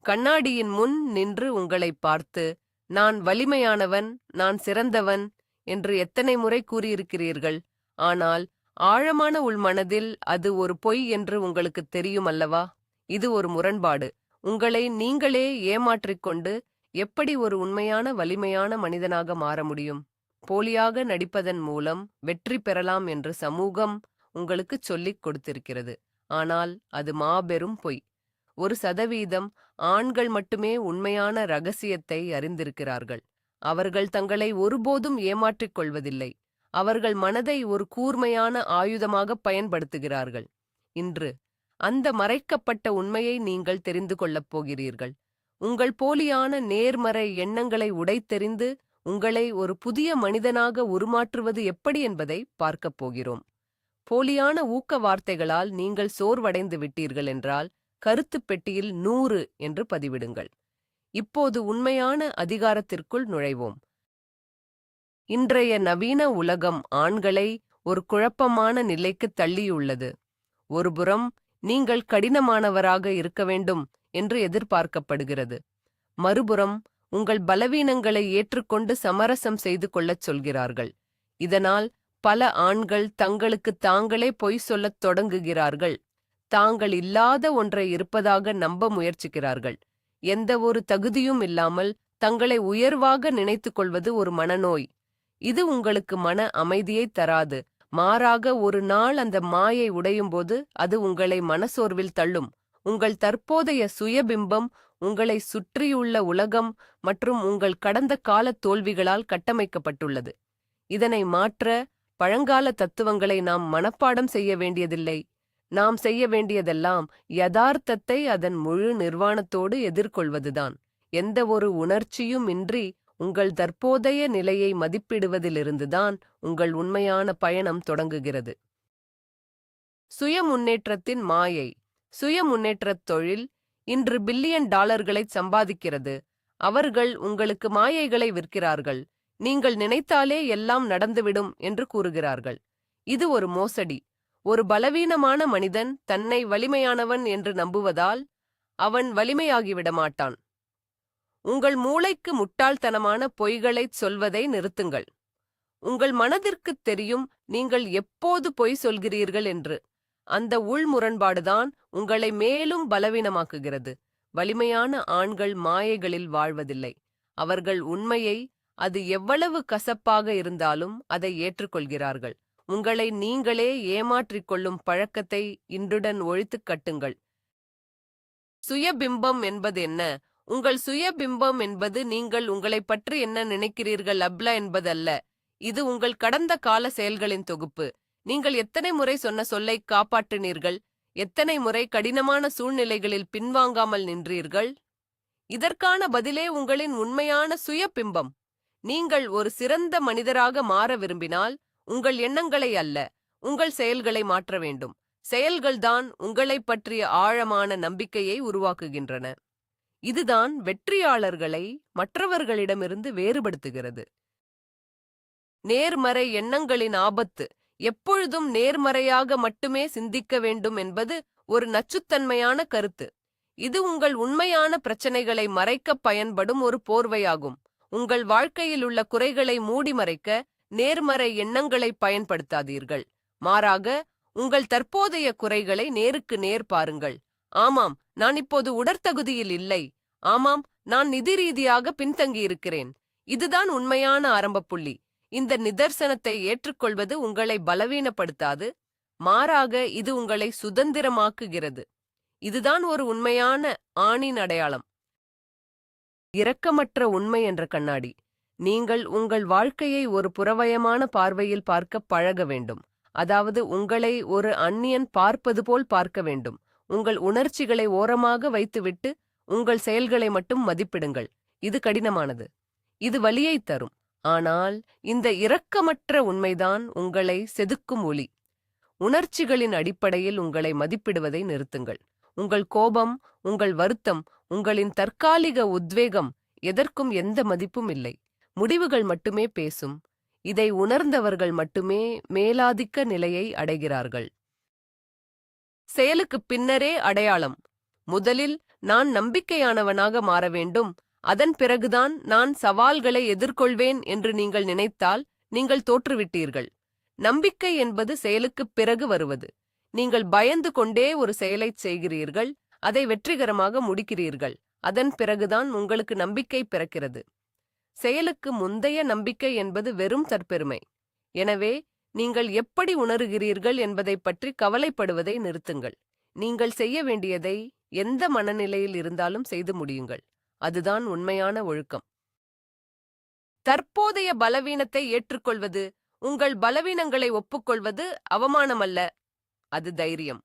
கண்ணாடியின் முன் நின்று உங்களைப் பார்த்து, நான் வலிமையானவன், நான் சிறந்தவன் என்று எத்தனை முறை கூறியிருக்கிறீர்கள். ஆனால் ஆழமான உள்மனதில் அது ஒரு பொய் என்று உங்களுக்குத் தெரியும் அல்லவா? இது ஒரு முரண்பாடு. உங்களை நீங்களே ஏமாற்றிக்கொண்டு எப்படி ஒரு உண்மையான வலிமையான மனிதனாக மாற முடியும்? போலியாக நடிப்பதன் மூலம் வெற்றி பெறலாம் என்று சமூகம் உங்களுக்குச் சொல்லிக் கொடுத்திருக்கிறது. ஆனால் அது மாபெரும் பொய். 1% ஆண்கள் மட்டுமே உண்மையான ரகசியத்தை அறிந்திருக்கிறார்கள். அவர்கள் தங்களை ஒருபோதும் ஏமாற்றிக் கொள்வதில்லை. அவர்கள் மனதை ஒரு கூர்மையான ஆயுதமாக பயன்படுத்துகிறார்கள். இன்று அந்த மறைக்கப்பட்ட உண்மையை நீங்கள் தெரிந்து கொள்ளப் போகிறீர்கள். உங்கள் போலியான நேர்மறை எண்ணங்களை உடைத்தெறிந்து உங்களை ஒரு புதிய மனிதனாக உருமாற்றுவது எப்படி என்பதை பார்க்கப் போகிறோம். போலியான ஊக்க வார்த்தைகளால் நீங்கள் சோர்வடைந்து விட்டீர்கள் என்றால் கருத்துப் பெட்டியில் 100 என்று பதிவிடுங்கள். இப்போது உண்மையான அதிகாரத்திற்குள் நுழைவோம். இன்றைய நவீன உலகம் ஆண்களை ஒரு குழப்பமான நிலைக்கு தள்ளியுள்ளது. ஒருபுறம் நீங்கள் கடினமானவராக இருக்க வேண்டும் என்று எதிர்பார்க்கப்படுகிறது. மறுபுறம் உங்கள் பலவீனங்களை ஏற்றுக்கொண்டு சமரசம் செய்து கொள்ளச் சொல்கிறார்கள். இதனால் பல ஆண்கள் தங்களுக்கு தாங்களே பொய் சொல்லத் தொடங்குகிறார்கள். தாங்கள் இல்லாத ஒன்றை இருப்பதாக நம்ப முயற்சிக்கிறார்கள். எந்த ஒரு தகுதியும் இல்லாமல் தங்களை உயர்வாக நினைத்துக் கொள்வது ஒரு மனநோய். இது உங்களுக்கு மன அமைதியை தராது. மாறாக ஒரு நாள் அந்த மாயை உடையும்போது அது உங்களை மனசோர்வில் தள்ளும். உங்கள் தற்போதைய சுயபிம்பம் உங்களை சுற்றியுள்ள உலகம் மற்றும் உங்கள் கடந்த கால தோல்விகளால் கட்டமைக்கப்பட்டுள்ளது. இதனை மாற்ற பழங்கால தத்துவங்களை நாம் மனப்பாடம் செய்ய வேண்டியதில்லை. நாம் செய்ய வேண்டியதெல்லாம் யதார்த்தத்தை அதன் முழு நிர்வாணத்தோடு எதிர்கொள்வதுதான். எந்த ஒரு உணர்ச்சியும் இன்றி உங்கள் தற்போதைய நிலையை மதிப்பிடுவதிலிருந்துதான் உங்கள் உண்மையான பயணம் தொடங்குகிறது. சுய முன்னேற்றத்தின் மாயை. சுய முன்னேற்றத் தொழில் இன்று $1 பில்லியன் சம்பாதிக்கிறது. அவர்கள் உங்களுக்கு மாயைகளை விற்கிறார்கள். நீங்கள் நினைத்தாலே எல்லாம் நடந்துவிடும் என்று கூறுகிறார்கள். இது ஒரு மோசடி. ஒரு பலவீனமான மனிதன் தன்னை வலிமையானவன் என்று நம்புவதால் அவன் வலிமையாகிவிட மாட்டான். உங்கள் மூளைக்கு முட்டாள்தனமான பொய்களைச் சொல்வதை நிறுத்துங்கள். உங்கள் மனதிற்குத் தெரியும் நீங்கள் எப்போது பொய் சொல்கிறீர்கள் என்று. அந்த உள்முரண்பாடுதான் உங்களை மேலும் பலவீனமாக்குகிறது. வலிமையான ஆண்கள் மாயைகளில் வாழ்வதில்லை. அவர்கள் உண்மையை, அது எவ்வளவு கசப்பாக இருந்தாலும் அதை ஏற்றுக்கொள்கிறார்கள். உங்களை நீங்களே ஏமாற்றிக் கொள்ளும் பழக்கத்தை இன்றுடன் ஒழித்துக் கட்டுங்கள். சுயபிம்பம் என்பது என்ன? உங்கள் சுயபிம்பம் என்பது நீங்கள் உங்களைப் பற்றி என்ன நினைக்கிறீர்கள் என்பதல்ல. இது உங்கள் கடந்த கால செயல்களின் தொகுப்பு. நீங்கள் எத்தனை முறை சொன்ன சொல்லை காப்பாற்றினீர்கள்? எத்தனை முறை கடினமான சூழ்நிலைகளில் பின்வாங்காமல் நின்றீர்கள்? இதற்கான பதிலே உங்களின் உண்மையான சுயபிம்பம். நீங்கள் ஒரு சிறந்த மனிதராக மாற விரும்பினால் உங்கள் எண்ணங்களை அல்ல, உங்கள் செயல்களை மாற்ற வேண்டும். செயல்கள்தான் உங்களைப் பற்றிய ஆழமான நம்பிக்கையை உருவாக்குகின்றன. இதுதான் வெற்றியாளர்களை மற்றவர்களிடமிருந்து வேறுபடுத்துகிறது. நேர்மறை எண்ணங்களின் ஆபத்து. எப்பொழுதும் நேர்மறையாக மட்டுமே சிந்திக்க வேண்டும் என்பது ஒரு நச்சுத்தன்மையான கருத்து. இது உங்கள் உண்மையான பிரச்சனைகளை மறைக்கப் பயன்படும் ஒரு போர்வையாகும். உங்கள் வாழ்க்கையில் உள்ள குறைகளை மூடி மறைக்க நேர்மறை எண்ணங்களை பயன்படுத்தாதீர்கள். மாறாக உங்கள் தற்போதைய குறைகளை நேருக்கு நேர் பாருங்கள். ஆமாம், நான் இப்போது உடற்தகுதியில் இல்லை. ஆமாம், நான் நிதி ரீதியாக பின்தங்கியிருக்கிறேன். இதுதான் உண்மையான ஆரம்ப புள்ளி. இந்த நிதர்சனத்தை ஏற்றுக்கொள்வது உங்களை பலவீனப்படுத்தாது. மாறாக இது உங்களை சுதந்திரமாக்குகிறது. இதுதான் ஒரு உண்மையான ஆணின் அடையாளம். இரக்கமற்ற உண்மை என்ற கண்ணாடி. நீங்கள் உங்கள் வாழ்க்கையை ஒரு புறவயமான பார்வையில் பார்க்க பழக வேண்டும். அதாவது உங்களை ஒரு அந்நியன் பார்ப்பது போல் பார்க்க வேண்டும். உங்கள் உணர்ச்சிகளை ஓரமாக வைத்துவிட்டு உங்கள் செயல்களை மட்டும் மதிப்பிடுங்கள். இது கடினமானது. இது வலியைத் தரும். ஆனால் இந்த இரக்கமற்ற உண்மைதான் உங்களை செதுக்கும் ஒளி. உணர்ச்சிகளின் அடிப்படையில் உங்களை மதிப்பிடுவதை நிறுத்துங்கள். உங்கள் கோபம், உங்கள் வருத்தம், உங்களின் தற்காலிக உத்வேகம் எதற்கும் எந்த மதிப்பும் இல்லை. முடிவுகள் மட்டுமே பேசும். இதை உணர்ந்தவர்கள் மட்டுமே மேலாதிக்க நிலையை அடைகிறார்கள். செயலுக்குப் பின்னரே அடையாளம். முதலில் நான் நம்பிக்கையானவனாக மாற வேண்டும், அதன் பிறகுதான் நான் சவால்களை எதிர்கொள்வேன் என்று நீங்கள் நினைத்தால் நீங்கள் தோற்றுவிட்டீர்கள். நம்பிக்கை என்பது செயலுக்குப் பிறகு வருவது. நீங்கள் பயந்து கொண்டே ஒரு செயலைச் செய்கிறீர்கள், அதை வெற்றிகரமாக முடிக்கிறீர்கள். அதன் பிறகுதான் உங்களுக்கு நம்பிக்கை பிறக்கிறது. செயலுக்கு முந்தைய நம்பிக்கை என்பது வெறும் தற்பெருமை. எனவே நீங்கள் எப்படி உணருகிறீர்கள் என்பதைப் பற்றி கவலைப்படுவதை நிறுத்துங்கள். நீங்கள் செய்ய வேண்டியதை எந்த மனநிலையில் இருந்தாலும் செய்து முடியுங்கள். அதுதான் உண்மையான ஒழுக்கம். தற்போதைய பலவீனத்தை ஏற்றுக்கொள்வது, உங்கள் பலவீனங்களை ஒப்புக்கொள்வது அவமானமல்ல, அது தைரியம்.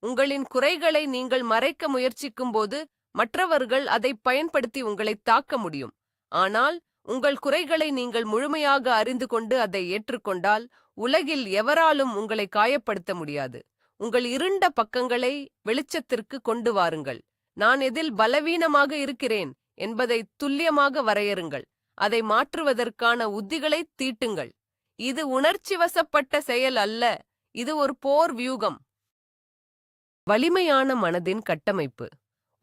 உங்களின் குறைகளை நீங்கள் மறைக்க முயற்சிக்கும்போது மற்றவர்கள் அதை பயன்படுத்தி உங்களை தாக்க முடியும். ஆனால் உங்கள் குறைகளை நீங்கள் முழுமையாக அறிந்து கொண்டு அதை ஏற்றுக்கொண்டால் உலகில் எவராலும் உங்களை காயப்படுத்த முடியாது. உங்கள் இருண்ட பக்கங்களை வெளிச்சத்திற்கு கொண்டு வாருங்கள். நான் எதில் பலவீனமாக இருக்கிறேன் என்பதை துல்லியமாக வரையறுங்கள். அதை மாற்றுவதற்கான உத்திகளை தீட்டுங்கள். இது உணர்ச்சி வசப்பட்ட செயல் அல்ல, இது ஒரு போர் வியூகம். வலிமையான மனதின் கட்டமைப்பு.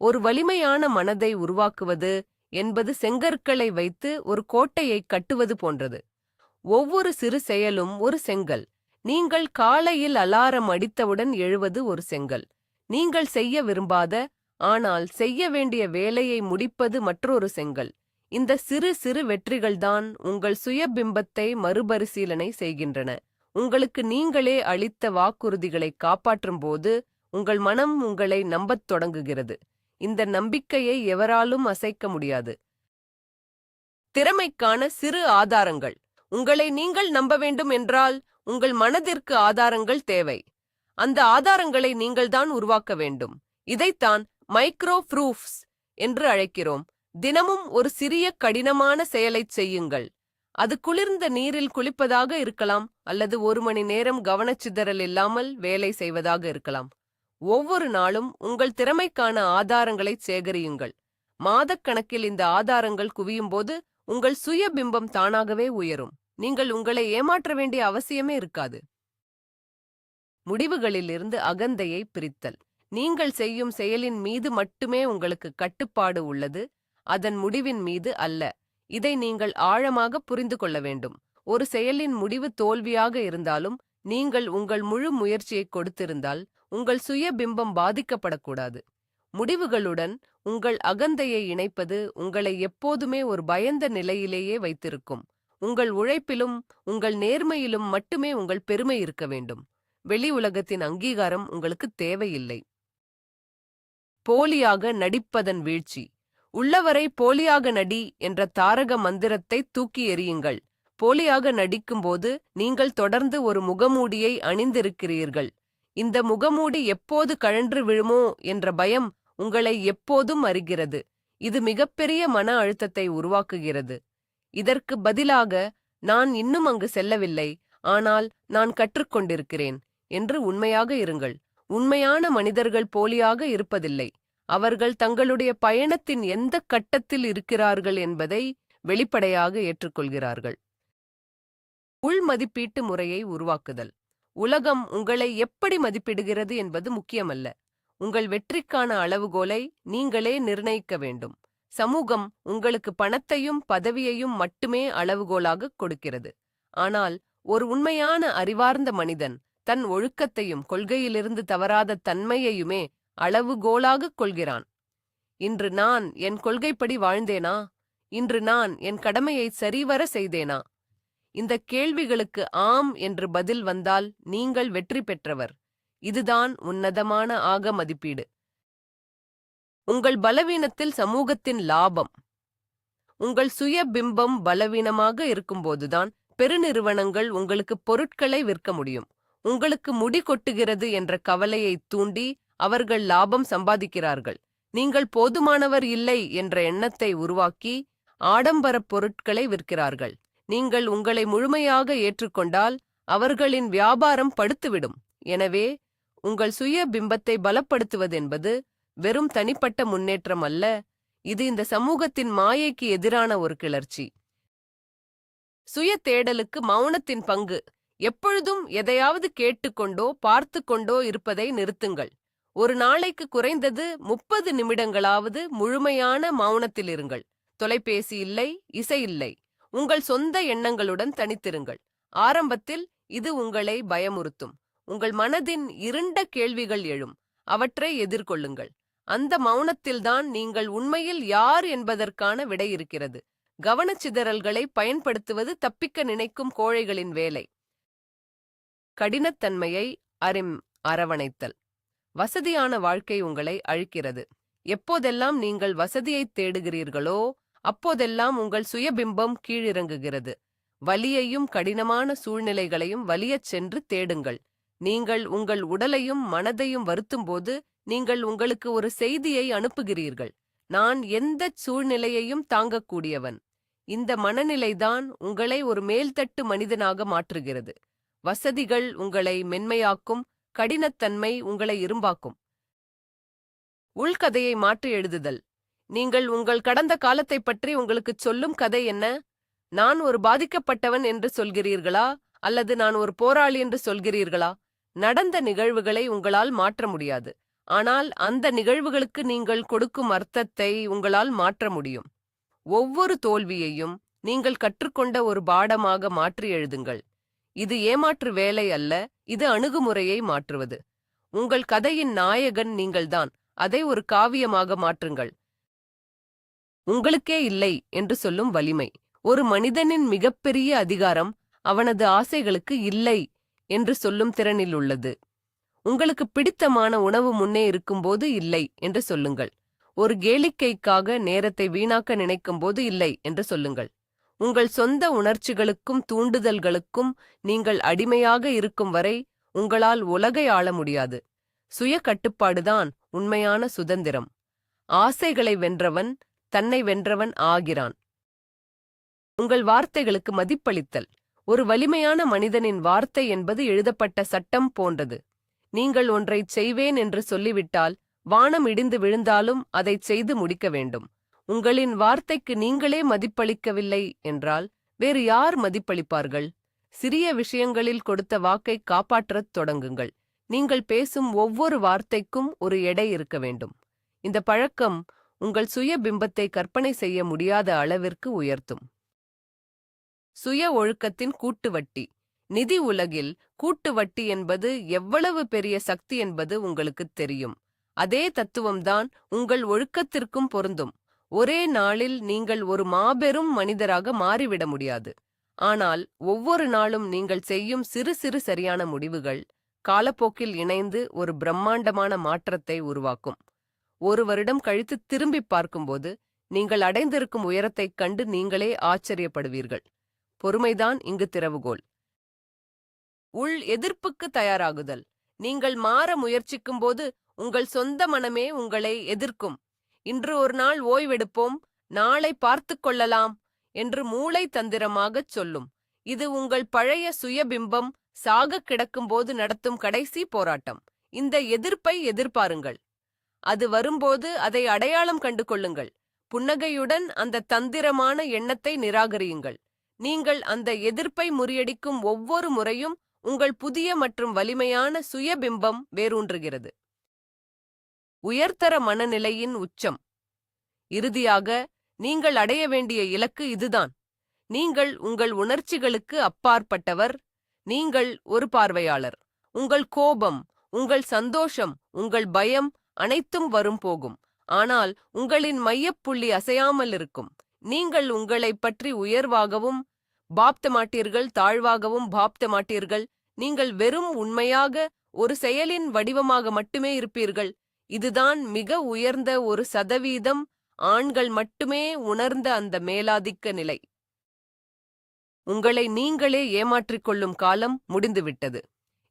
ஒரு வலிமையான மனதை உருவாக்குவது என்பது செங்கற்களை வைத்து ஒரு கோட்டையை கட்டுவது போன்றது. ஒவ்வொரு சிறு செயலும் ஒரு செங்கல். நீங்கள் காலையில் அலாரம் அடித்தவுடன் எழுவது ஒரு செங்கல். நீங்கள் செய்ய விரும்பாத ஆனால் செய்ய வேண்டிய வேலையை முடிப்பது மற்றொரு செங்கல். இந்த சிறு சிறு வெற்றிகள்தான் உங்கள் சுயபிம்பத்தை மறுபரிசீலனை செய்கின்றன. உங்களுக்கு நீங்களே அளித்த வாக்குறுதிகளை காப்பாற்றும் போது உங்கள் மனம் உங்களை நம்பத் தொடங்குகிறது. இந்த நம்பிக்கையை எவராலும் அசைக்க முடியாது. திறமைக்கான சிறு ஆதாரங்கள். உங்களை நீங்கள் நம்ப வேண்டும் என்றால் உங்கள் மனதிற்கு ஆதாரங்கள் தேவை. அந்த ஆதாரங்களை நீங்கள்தான் உருவாக்க வேண்டும். இதைத்தான் மைக்ரோ ப்ரூஃப்ஸ் என்று அழைக்கிறோம். தினமும் ஒரு சிறிய கடினமான செயலைச் செய்யுங்கள். அது குளிர்ந்த நீரில் குளிப்பதாக இருக்கலாம், அல்லது 1 மணி நேரம் கவனச்சிதறல் இல்லாமல் வேலை செய்வதாக இருக்கலாம். ஒவ்வொரு நாளும் உங்கள் திறமைக்கான ஆதாரங்களைச் சேகரியுங்கள். மாதக்கணக்கில் இந்த ஆதாரங்கள் குவியும்போது உங்கள் சுய பிம்பம் தானாகவே உயரும். நீங்கள் உங்களை ஏமாற்ற வேண்டிய அவசியமே இருக்காது. முடிவுகளிலிருந்து அகந்தையை பிரித்தல். நீங்கள் செய்யும் செயலின் மீது மட்டுமே உங்களுக்கு கட்டுப்பாடு உள்ளது, அதன் முடிவின் மீது அல்ல. இதை நீங்கள் ஆழமாக புரிந்து கொள்ள வேண்டும். ஒரு செயலின் முடிவு தோல்வியாக இருந்தாலும் நீங்கள் உங்கள் முழு முயற்சியை கொடுத்திருந்தால் உங்கள் சுய பிம்பம் பாதிக்கப்படக்கூடாது. முடிவுகளுடன் உங்கள் அகந்தையை இணைப்பது உங்களை எப்போதுமே ஒரு பயந்த நிலையிலேயே வைத்திருக்கும். உங்கள் உழைப்பிலும் உங்கள் நேர்மையிலும் மட்டுமே உங்கள் பெருமை இருக்க வேண்டும். வெளி உலகத்தின் அங்கீகாரம் உங்களுக்கு தேவையில்லை. போலியாக நடிப்பதன் வீழ்ச்சி. உள்ளவரை போலியாக நடி என்ற தாரக மந்திரத்தை தூக்கி எறியுங்கள். போலியாக நடிக்கும்போது நீங்கள் தொடர்ந்து ஒரு முகமூடியை அணிந்திருக்கிறீர்கள். இந்த முகமூடி எப்போது கழன்று விழுமோ என்ற பயம் உங்களை எப்போதும் அறிகிறது. இது மிகப்பெரிய மன அழுத்தத்தை உருவாக்குகிறது. இதற்கு பதிலாக, நான் இன்னும் அங்கு செல்லவில்லை, ஆனால் நான் கற்றுக்கொண்டிருக்கிறேன் என்று உண்மையாக இருங்கள். உண்மையான மனிதர்கள் போலியாக இருப்பதில்லை. அவர்கள் தங்களுடைய பயணத்தின் எந்த கட்டத்தில் இருக்கிறார்கள் என்பதை வெளிப்படையாக ஏற்றுக்கொள்கிறார்கள். உள் மதிப்பீட்டு முறையை உருவாக்குதல். உலகம் உங்களை எப்படி மதிப்பிடுகிறது என்பது முக்கியமல்ல. உங்கள் வெற்றிக்கான அளவுகோலை நீங்களே நிர்ணயிக்க வேண்டும். சமூகம் உங்களுக்கு பணத்தையும் பதவியையும் மட்டுமே அளவுகோலாக கொடுக்கிறது. ஆனால் ஒரு உண்மையான அறிவார்ந்த மனிதன் தன் ஒழுக்கத்தையும் கொள்கையிலிருந்து தவறாத தன்மையையுமே அளவுகோலாகக் கொள்கிறான். இன்று நான் என் கொள்கைப்படி வாழ்ந்தேனா? இன்று நான் என் கடமையை சரிவர செய்தேனா? இந்த கேள்விகளுக்கு ஆம் என்று பதில் வந்தால் நீங்கள் வெற்றி பெற்றவர். இதுதான் உன்னதமான ஆக மதிப்பீடு. உங்கள் பலவீனத்தில் சமூகத்தின் லாபம். உங்கள் சுய பிம்பம் பலவீனமாக இருக்கும்போதுதான் பெருநிறுவனங்கள் உங்களுக்கு பொருட்களை விற்க முடியும். உங்களுக்கு முடி கொட்டுகிறது என்ற கவலையை தூண்டி அவர்கள் லாபம் சம்பாதிக்கிறார்கள். நீங்கள் போதுமானவர் இல்லை என்ற எண்ணத்தை உருவாக்கி ஆடம்பரப் பொருட்களை விற்கிறார்கள். நீங்கள் உங்களை முழுமையாக ஏற்றுக்கொண்டால் அவர்களின் வியாபாரம் படுத்துவிடும். எனவே உங்கள் சுய பிம்பத்தை பலப்படுத்துவதென்பது வெறும் தனிப்பட்ட முன்னேற்றம் அல்ல, இது இந்த சமூகத்தின் மாயைக்கு எதிரான ஒரு கிளர்ச்சி. சுய தேடலுக்கு மௌனத்தின் பங்கு. எப்பொழுதும் எதையாவது கேட்டுக்கொண்டோ பார்த்து கொண்டோ இருப்பதை நிறுத்துங்கள். ஒரு நாளைக்கு குறைந்தது 30 நிமிடங்களாவது முழுமையான மௌனத்தில் இருங்கள். தொலைபேசி இல்லை, இசை இல்லை. உங்கள் சொந்த எண்ணங்களுடன் தனித்திருங்கள். ஆரம்பத்தில் இது உங்களை பயமுறுத்தும். உங்கள் மனதின் இருண்ட கேள்விகள் எழும். அவற்றை எதிர்கொள்ளுங்கள். அந்த மௌனத்தில்தான் நீங்கள் உண்மையில் யார் என்பதற்கான விடை இருக்கிறது. கவனச்சிதறல்களை பயன்படுத்துவது தப்பிக்க நினைக்கும் கோழைகளின் வேலை. கடினத்தன்மையை அரவணைத்தல். வசதியான வாழ்க்கை உங்களை அழிக்கிறது. எப்போதெல்லாம் நீங்கள் வசதியைத் தேடுகிறீர்களோ அப்போதெல்லாம் உங்கள் சுயபிம்பம் கீழிறங்குகிறது. வலியையும் கடினமான சூழ்நிலைகளையும் வலியச் சென்று தேடுங்கள். நீங்கள் உங்கள் உடலையும் மனதையும் வருத்தும்போது நீங்கள் உங்களுக்கு ஒரு செய்தியை அனுப்புகிறீர்கள். நான் எந்தச் சூழ்நிலையையும் தாங்கக்கூடியவன். இந்த மனநிலைதான் உங்களை ஒரு மேல்தட்டு மனிதனாக மாற்றுகிறது. வசதிகள் உங்களை மென்மையாக்கும், கடினத்தன்மை உங்களை இரும்பாக்கும். உள்கதையை மாற்றி எழுதுதல். நீங்கள் உங்கள் கடந்த காலத்தைப் பற்றி உங்களுக்குச் சொல்லும் கதை என்ன? நான் ஒரு பாதிக்கப்பட்டவன் என்று சொல்கிறீர்களா அல்லது நான் ஒரு போராளி என்று சொல்கிறீர்களா? நடந்த நிகழ்வுகளை உங்களால் மாற்ற முடியாது. ஆனால் அந்த நிகழ்வுகளுக்கு நீங்கள் கொடுக்கும் அர்த்தத்தை உங்களால் மாற்ற முடியும். ஒவ்வொரு தோல்வியையும் நீங்கள் கற்றுக்கொண்ட ஒரு பாடமாக மாற்றி எழுதுங்கள். இது ஏமாற்று வேலை அல்ல, இது அணுகுமுறையை மாற்றுவது. உங்கள் கதையின் நாயகன் நீங்கள்தான். அதை ஒரு காவியமாக மாற்றுங்கள். உங்களுக்கே இல்லை என்று சொல்லும் வலிமை. ஒரு மனிதனின் மிகப்பெரிய அதிகாரம் அவனது ஆசைகளுக்கு இல்லை என்று சொல்லும் திறனில் உள்ளது. உங்களுக்கு பிடித்தமான உணவு முன்னே இருக்கும்போது இல்லை என்று சொல்லுங்கள். ஒரு கேளிக்கைக்காக நேரத்தை வீணாக்க நினைக்கும்போது இல்லை என்று சொல்லுங்கள். உங்கள் சொந்த உணர்ச்சிகளுக்கும் தூண்டுதல்களுக்கும் நீங்கள் அடிமையாக இருக்கும் வரை உங்களால் உலகை ஆள முடியாது. சுய கட்டுப்பாடுதான் உண்மையான சுதந்திரம். ஆசைகளை வென்றவன் தன்னை வென்றவன் ஆகிறான். உங்கள் வார்த்தைகளுக்கு மதிப்பளித்தல். ஒரு வலிமையான மனிதனின் வார்த்தை என்பது எழுதப்பட்ட சட்டம் போன்றது. நீங்கள் ஒன்றைச் செய்வேன் என்று சொல்லிவிட்டால் வானம் இடிந்து விழுந்தாலும் அதைச் செய்து முடிக்க வேண்டும். உங்களின் வார்த்தைக்கு நீங்களே மதிப்பளிக்கவில்லை என்றால் வேறு யார் மதிப்பளிப்பார்கள்? சிறிய விஷயங்களில் கொடுத்த வாக்கை காப்பாற்றத் தொடங்குங்கள். நீங்கள் பேசும் ஒவ்வொரு வார்த்தைக்கும் ஒரு எடை இருக்க வேண்டும். இந்த பழக்கம் உங்கள் சுய பிம்பத்தை கற்பனை செய்ய முடியாத அளவிற்கு உயர்த்தும். சுய ஒழுக்கத்தின் கூட்டுவட்டி. நிதி உலகில் கூட்டுவட்டி என்பது எவ்வளவு பெரிய சக்தி என்பது உங்களுக்குத் தெரியும். அதே தத்துவம்தான் உங்கள் ஒழுக்கத்திற்கும் பொருந்தும். ஒரே நாளில் நீங்கள் ஒரு மாபெரும் மனிதராக மாறிவிட முடியாது. ஆனால் ஒவ்வொரு நாளும் நீங்கள் செய்யும் சிறு சிறு சரியான முடிவுகள் காலப்போக்கில் இணைந்து ஒரு பிரம்மாண்டமான மாற்றத்தை உருவாக்கும். ஒரு வருடம் கழித்து திரும்பி பார்க்கும்போது நீங்கள் அடைந்திருக்கும் உயரத்தைக் கண்டு நீங்களே ஆச்சரியப்படுவீர்கள். பொறுமைதான் இங்கு திறவுகோல். உள் எதிர்ப்புக்கு தயாராகுதல். நீங்கள் மாற முயற்சிக்கும்போது உங்கள் சொந்த மனமே உங்களை எதிர்க்கும். இன்று ஒரு நாள் ஓய்வெடுப்போம், நாளை பார்த்து கொள்ளலாம் என்று மூளை தந்திரமாகச் சொல்லும். இது உங்கள் பழைய சுயபிம்பம் சாக கிடக்கும்போது நடத்தும் கடைசி போராட்டம். இந்த எதிர்ப்பை எதிர்பாருங்கள். அது வரும்போது அதை அடையாளம் கண்டு கொள்ளுங்கள். புன்னகையுடன் அந்த தந்திரமான எண்ணத்தை நிராகரியுங்கள். நீங்கள் அந்த எதிர்ப்பை முறியடிக்கும் ஒவ்வொரு முறையும் உங்கள் புதிய மற்றும் வலிமையான சுயபிம்பம் வேரூன்றுகிறது. உயர்தர மனநிலையின் உச்சம். இறுதியாக நீங்கள் அடைய வேண்டிய இலக்கு இதுதான். நீங்கள் உங்கள் உணர்ச்சிகளுக்கு அப்பாற்பட்டவர். நீங்கள் ஒரு பார்வையாளர். உங்கள் கோபம், உங்கள் சந்தோஷம், உங்கள் பயம் அனைத்தும் வரும் போகும். ஆனால் உங்களின் மையப்புள்ளி அசையாமல் இருக்கும். நீங்கள் உங்களைப் பற்றி உயர்வாகவும் பாப்த மாட்டீர்கள், தாழ்வாகவும் பாப்த மாட்டீர்கள். நீங்கள் வெறும் உண்மையாக ஒரு செயலின் வடிவமாக மட்டுமே இருப்பீர்கள். இதுதான் மிக உயர்ந்த 1% ஆண்கள் மட்டுமே உணர்ந்த அந்த மேலாதிக்க நிலை. உங்களை நீங்களே ஏமாற்றிக் கொள்ளும் காலம் முடிந்துவிட்டது.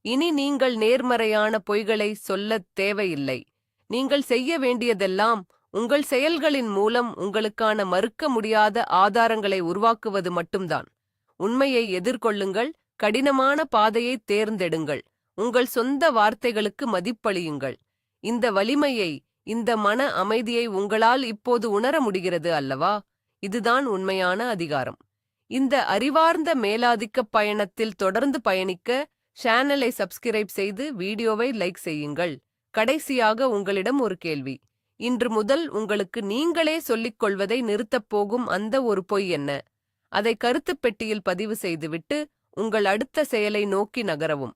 இனி நீங்கள் நேர்மறையான பொய்களை சொல்லத் தேவையில்லை. நீங்கள் செய்ய வேண்டியதெல்லாம் உங்கள் செயல்களின் மூலம் உங்களுக்கான மறுக்க முடியாத ஆதாரங்களை உருவாக்குவது மட்டும்தான். உண்மையை எதிர்கொள்ளுங்கள். கடினமான பாதையை தேர்ந்தெடுங்கள். உங்கள் சொந்த வார்த்தைகளுக்கு மதிப்பளியுங்கள். இந்த வலிமையை, இந்த மன அமைதியை உங்களால் இப்போது உணர முடிகிறது அல்லவா? இதுதான் உண்மையான அதிகாரம். இந்த அறிவார்ந்த மேலாதிக்க பயணத்தில் தொடர்ந்து பயணிக்க சேனலை சப்ஸ்கிரைப் செய்து வீடியோவை லைக் செய்யுங்கள். கடைசியாக உங்களிடம் ஒரு கேள்வி. இன்று முதல் உங்களுக்கு நீங்களே சொல்லிக் கொள்வதை நிறுத்தப் போகும் அந்த ஒரு பொய் என்ன? அதை கருத்துப் பெட்டியில் பதிவு செய்துவிட்டு உங்கள் அடுத்த செயலை நோக்கி நகரவும்.